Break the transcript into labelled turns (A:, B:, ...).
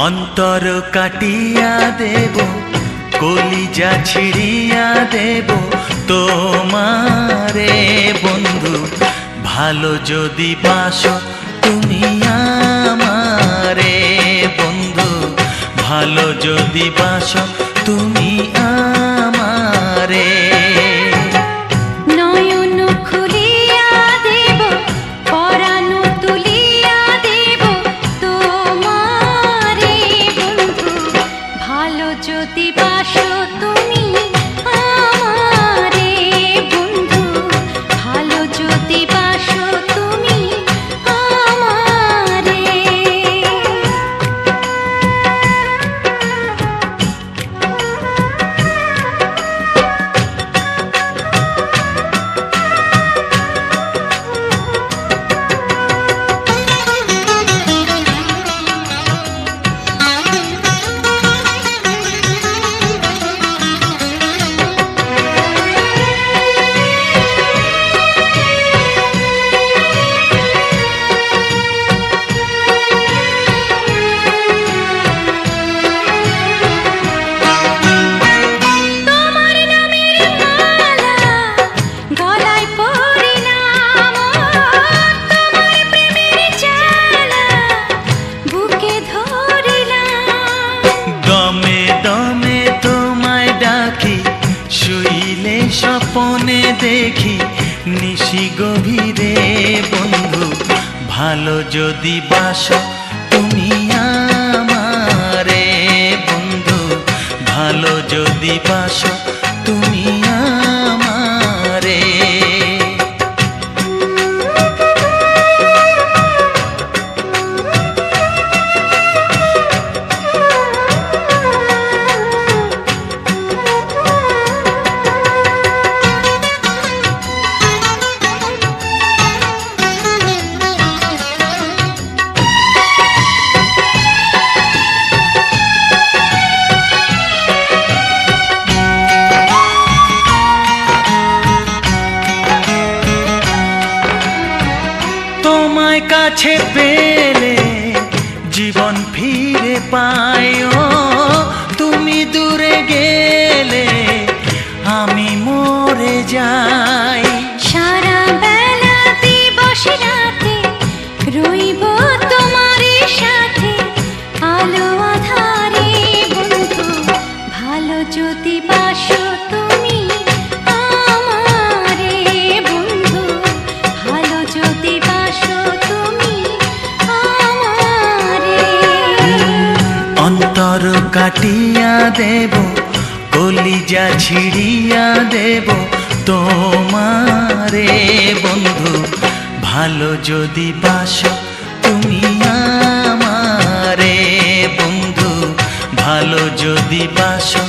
A: অন্তর কাটিয়া দেব, কলিজা ছিড়িয়া দেব তোমারে বন্ধু। ভালো যদি বাসো তুমি আমারে বন্ধু, ভালো যদি বাসো তুমি আমারে।
B: নয়ন খুলিয়া দেব, পরাণ তুলিয়া দেব তোমারে বন্ধু। ভালো যদি বাসো তুমি আমারে বন্ধু, ভালো যদি বাসো তুমি আমারে।
A: স্বপনে দেখি নিশি গভীরে বন্ধু, ভালো যদি বাসো তুমি আমারে বন্ধু, ভালো যদি বাসো তুমি আমারে। তোমায় কাছে পেলে জীবন ফিরে পাই, তুমি দূরে গেলে আমি মরে যাই।
B: সারা বেলা দিবস রাতে রইব তোমার সাথে, আলো আধারে বন্ধু। ভালো যদি বাসো তুমি আমারে বন্ধু, ভালো যদি বাসো তুমি আমারে।
A: অন্তর কাটিয়া দেব, কলিজা ছিড়িয়া দেব তোমারে বন্ধু। ভালো যদি বাসো তুমি আমারে বন্ধু, ভালো যদি বাসো